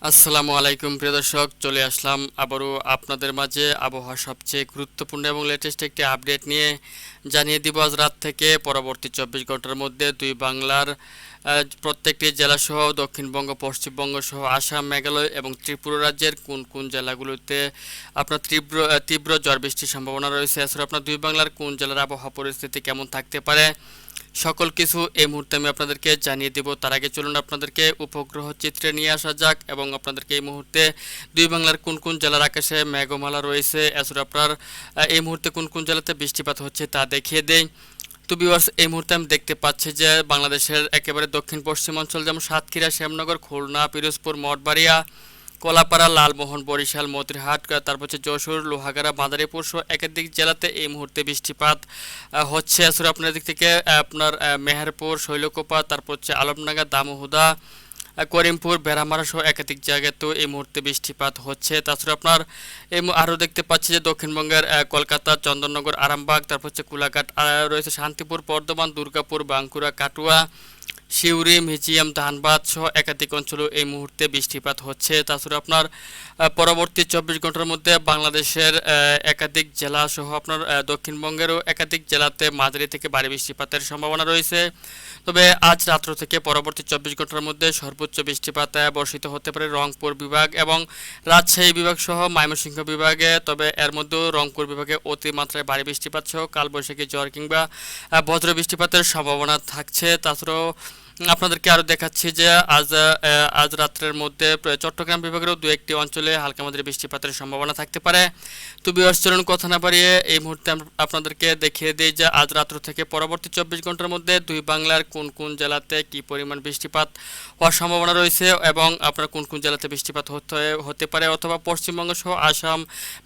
আসসালামু আলাইকুম প্রিয় দর্শক, চলে আসলাম আবারও আপনাদের মাঝে আবহাওয়ার সবচেয়ে গুরুত্বপূর্ণ এবং লেটেস্ট একটি আপডেট নিয়ে। জানিয়ে দিব আজ রাত থেকে পরবর্তী 24 ঘন্টার মধ্যে দুই বাংলার প্রত্যেকটি জেলাসহ দক্ষিণবঙ্গ, পশ্চিমবঙ্গ সহ আসাম, মেঘালয় এবং ত্রিপুরা রাজ্যের কোন কোন জেলাগুলোতে আপনার তীব্র তীব্র ঝড় বৃষ্টির সম্ভাবনা রয়েছে। এছাড়া আপনার দুই বাংলার কোন জেলার আবহাওয়া পরিস্থিতি কেমন থাকতে পারে, সকল কিছু এই মুহূর্তে আমি আপনাদেরকে জানিয়ে দেব। তার আগে চলুন আপনাদেরকে উপগ্রহ চিত্রে নিয়ে আসা যাক এবং আপনাদেরকে এই মুহূর্তে দুই বাংলার কোন কোন জেলার আকাশে মেঘমালা রয়েছে, এছাড়া আপনার এই মুহূর্তে কোন কোন জেলাতে বৃষ্টিপাত হচ্ছে তা দেখিয়ে দেই। তো ভিউয়ার্স, এই মুহূর্তে আমি দেখতে পাচ্ছি যে বাংলাদেশের একেবারে দক্ষিণ পশ্চিম অঞ্চল যেমন সাতক্ষীরা, শ্যামনগর, খুলনা, পিরোজপুর, মঠবাড়িয়া, কলাপাড়া, লালমোহন, বরিশাল, মতিরহাট, তারপর হচ্ছে যশোর, লোহাগাড়া, মাদারীপুর সহ একাধিক জেলাতে এই মুহূর্তে বৃষ্টিপাত হচ্ছে। আসলে আপনার দিক থেকে আপনার মেহেরপুর, শৈলকুপা, তারপর হচ্ছে আলমডাঙ্গা, দামোহদা, করিমপুর, বেড়ামারা সহ একাধিক জায়গাতেও এই মুহূর্তে বৃষ্টিপাত হচ্ছে। তাছাড়া আপনার আরও দেখতে পাচ্ছি যে দক্ষিণবঙ্গের কলকাতা, চন্দননগর, আরামবাগ, তারপর হচ্ছে কুলাঘাট রয়েছে, শান্তিপুর, বর্ধমান, দুর্গাপুর, বাঁকুড়া, কাটুয়া, সিউড়ি, মিজিয়াম, ধানবাদ সহ একাধিক অঞ্চলেও এই মুহূর্তে বৃষ্টিপাত হচ্ছে। তাছাড়া আপনার পরবর্তী 24 ঘন্টার মধ্যে বাংলাদেশের একাধিক জেলা সহ আপনার দক্ষিণবঙ্গেরও একাধিক জেলাতে মাঝারি থেকে ভারী বৃষ্টিপাতের সম্ভাবনা রয়েছে। তবে আজ রাত্র থেকে পরবর্তী 24 ঘন্টার মধ্যে সর্বোচ্চ বৃষ্টিপাত বর্ষিত হতে পারে রংপুর বিভাগ এবং রাজশাহী বিভাগ সহ ময়মনসিংহ বিভাগে। তবে এর মধ্যেও রংপুর বিভাগে অতিমাত্রায় ভারী বৃষ্টিপাত সহ কালবৈশাখী ঝড় কিংবা বজ্র বৃষ্টিপাতের সম্ভাবনা থাকছে। তাছাড়াও আপনাদেরকে আরও দেখাচ্ছি যে আজ রাত্রের মধ্যে চট্টগ্রাম বিভাগেরও দু একটি অঞ্চলে হালকা মাঝারি বৃষ্টিপাতের সম্ভাবনা থাকতে পারে। তো ভিউয়ার্স, চলুন কথা না বাড়িয়ে এই মুহূর্তে আপনাদেরকে দেখিয়ে দিই যে আজ রাত্র থেকে পরবর্তী 24 ঘন্টার মধ্যে দুই বাংলার কোন কোন জেলাতে কি পরিমাণ বৃষ্টিপাত হওয়ার সম্ভাবনা রয়েছে এবং আপনার কোন কোন জেলাতে বৃষ্টিপাত হতে পারে, অথবা পশ্চিমবঙ্গ সহ আসাম,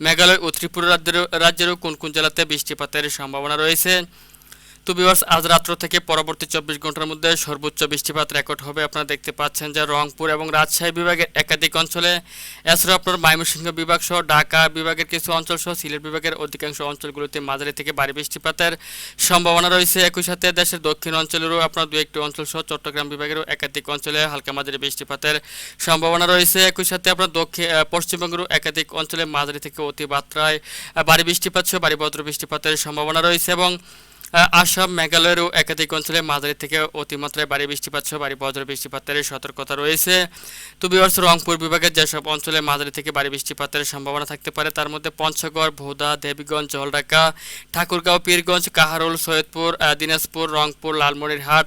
মেঘালয় ও ত্রিপুরা রাজ্যেরও কোন কোন জেলাতে বৃষ্টিপাতের সম্ভাবনা রয়েছে। তো ভিউয়ার্স, আজ রাত্র থেকে পরবর্তী 24 ঘন্টার মধ্যে সর্বোচ্চ বৃষ্টিপাত রেকর্ড হবে। আপনারা দেখতে পাচ্ছেন যে রংপুর এবং রাজশাহী বিভাগের একাধিক অঞ্চলে, এছাড়া আপনার ময়মনসিংহ বিভাগ সহ ঢাকা বিভাগের কিছু অঞ্চল সহ সিলেট বিভাগের অধিকাংশ অঞ্চলগুলোতে মাঝারি থেকে ভারী বৃষ্টিপাতের সম্ভাবনা রয়েছে। একই সাথে দেশের দক্ষিণ অঞ্চলেরও আপনার দু একটি অঞ্চল সহ চট্টগ্রাম বিভাগেরও একাধিক অঞ্চলে হালকা মাঝারি বৃষ্টিপাতের সম্ভাবনা রয়েছে। একই সাথে আপনার পশ্চিমবঙ্গেরও একাধিক অঞ্চলে মাঝারি থেকে অতিমাত্রায় ভারী বৃষ্টিপাত সহ ভারী বজ্র বৃষ্টিপাতের সম্ভাবনা রয়েছে এবং আসাম, মেঘালয়েরও একাধিক অঞ্চলে মাঝারি থেকে অতিমাত্রায় ভারী বৃষ্টিপাত সহ ভারী বজ্র বৃষ্টিপাতের সতর্কতা রয়েছে। তো ভিউয়ার্স, রংপুর বিভাগের যেসব অঞ্চলে মাঝারি থেকে ভারী বৃষ্টিপাতের সম্ভাবনা থাকতে পারে তার মধ্যে পঞ্চগড়, ভোদা, দেবীগঞ্জ, জলঢাকা, ঠাকুরগাঁও, পীরগঞ্জ, কাহারোল, সৈয়দপুর, দিনাজপুর, রংপুর, লালমনিরহাট,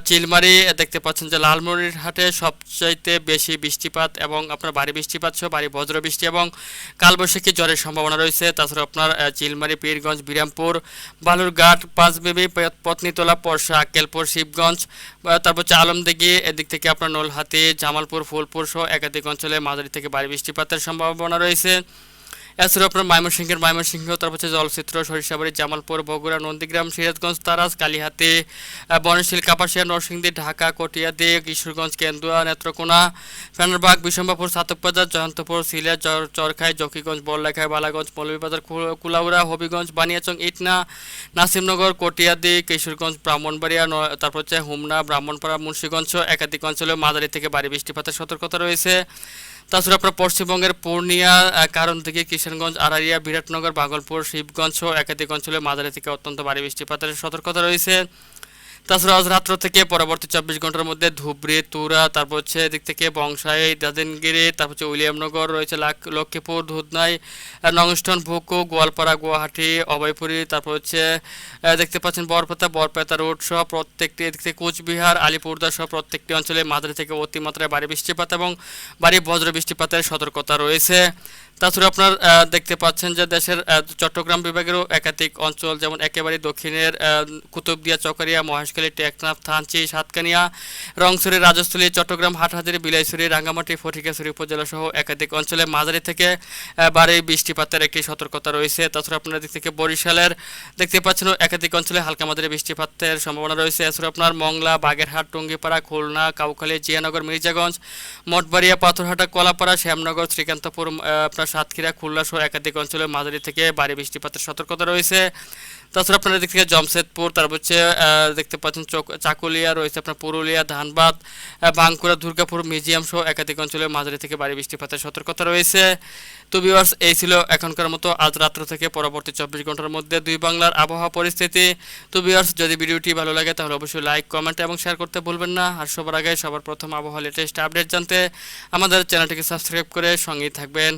চিলমারি। দেখতে পাচ্ছেন যে লালমনিরহাটে সবচাইতে বেশি বৃষ্টিপাত এবং আপনার ভারী বৃষ্টিপাত সহ ভারী বজ্র বৃষ্টি এবং কালবৈশাখী ঝড়ের সম্ভাবনা রয়েছে। তাছাড়া আপনার চিলমারি, পীরগঞ্জ, বিরামপুর, বালুরঘাট, পাঁচবিবি, পত্নীতলা, পরশা, আক্কেলপুর, শিবগঞ্জ, তারপর হচ্ছে আলমদিঘি, এদিক থেকে আপনার নলহাটি, জামালপুর, ফুলপুর সহ একাধিক অঞ্চলে মাঝারি থেকে ভারী বৃষ্টিপাতের সম্ভাবনা রয়েছে। এছাড়াও আপনার ময়মনসিংহ, তারপর হচ্ছে জলচিত্র, সরিষাবাড়ি, জামালপুর, বগুড়া, নন্দীগ্রাম, সিরাজগঞ্জ, তারাস, কালিহাতি, বনশীল, কাপাসিয়া, নরসিংদী, ঢাকা, কটিয়াদি, কিশোরগঞ্জ, কেন্দুয়া, নেত্রকোনা, ফেনারবাগ, বিশম্বাপুর, সাতকবাজার, জয়ন্তপুর, সিলেট, চরখাই, জকিগঞ্জ, বড়লেখায়, বালাগঞ্জ, মৌলভীবাজার, কুলাউড়া, হবিগঞ্জ, বানিয়াচং, ইটনা, নাসিমনগর, কটিয়াদি, কিশোরগঞ্জ, ব্রাহ্মণবাড়িয়া, তারপর হচ্ছে হুমনা, ব্রাহ্মণপাড়া, মুন্সিগঞ্জ একাধিক অঞ্চলে মাঝারি থেকে ভারী বৃষ্টিপাতের সতর্কতা রয়েছে। তাছাড়া আপনার পশ্চিমবঙ্গের পূর্ণিয়া, কারণ থেকে কিশোরগঞ্জ, আড়াইয়া, বিরাটনগর, ভাগলপুর, শিবগঞ্জ সহ একাধিক অঞ্চলে মাঝারি থেকে অত্যন্ত ভারী বৃষ্টিপাতের সতর্কতা রয়েছে। তাছাড়া আজ রাত্র থেকে পরবর্তী 24 ঘন্টার মধ্যে ধুবড়ী, তুরা, তারপর হচ্ছে এদিক থেকে বংশাই, দাদিনগিরি, তারপর হচ্ছে উইলিয়ামনগর রয়েছে, লক্ষ্মীপুর, ধুধনাই, নংস্টন, ভুকু, গোয়ালপাড়া, গুয়াহাটি, অভয়পুরী, তারপর হচ্ছে দেখতে পাচ্ছেন বরপেতা রোড সহ প্রত্যেকটি, এদিক থেকে কোচবিহার, আলিপুরদুয়ার সহ প্রত্যেকটি অঞ্চলে মাঝারি থেকে অতিমাত্রায় ভারী বৃষ্টিপাত এবং ভারী বজ্র বৃষ্টিপাতের সতর্কতা রয়েছে। তাছাড়া আপনার দেখতে পাচ্ছেন যে দেশের চট্টগ্রাম বিভাগেরও একাধিক অঞ্চল যেমন একেবারে দক্ষিণের কুতুবদিয়া, চকরিয়া, মহেশখালী, টেকনাফ, থানচি, সাতকানিয়া, রংছড়ি, রাজস্থলী, চট্টগ্রাম, হাটহাজারী, বিলাইছড়ি, রাঙ্গামাটি, ফটিকছড়ি উপজেলা সহ একাধিক অঞ্চলে মাঝারি থেকে ভারী বৃষ্টিপাতের একটি সতর্কতা রয়েছে। তাছাড়া আপনার দিক থেকে বরিশালের দেখতে পাচ্ছেন একাধিক অঞ্চলে হালকা মাঝারি বৃষ্টিপাতের সম্ভাবনা রয়েছে। এছাড়া আপনার মংলা, বাগেরহাট, টুঙ্গিপাড়া, খুলনা, কাউখালী, জিয়ানগর, মির্জাগঞ্জ, মঠবাড়িয়া, পাথরহাটা, কলাপাড়া, শ্যামনগর, শ্রীকান্তপুর, আপনার সাতক্ষীরা, খুলনা সহ একাধিক অঞ্চলে মাঝারি থেকে ভারী বৃষ্টিপাতের সতর্কতা রয়েছে। তাছাড়া আপনার দিক থেকে জামশেদপুর, তারপর হচ্ছে দেখতে পাচ্ছেন চাকুলিয়া, রয়েছে আপনার পুরুলিয়া, ধানবাদ, বাঁকুড়া, দুর্গাপুর, মিউজিয়াম সহ একাধিক অঞ্চলে মাঝারি থেকে ভারী বৃষ্টিপাতের সতর্কতা রয়েছে। তো ভিউয়ার্স, এই ছিল এখনকার মতো আজ রাত্র থেকে পরবর্তী 24 ঘন্টার মধ্যে দুই বাংলার আবহাওয়া পরিস্থিতি। তো ভিউয়ার্স, যদি ভিডিওটি ভালো লাগে তাহলে অবশ্যই লাইক, কমেন্ট এবং শেয়ার করতে ভুলবেন না। আর সবার আগে সবার প্রথম আবহাওয়া লেটেস্ট আপডেট জানতে আমাদের চ্যানেলটিকে সাবস্ক্রাইব করে সঙ্গেই থাকবেন।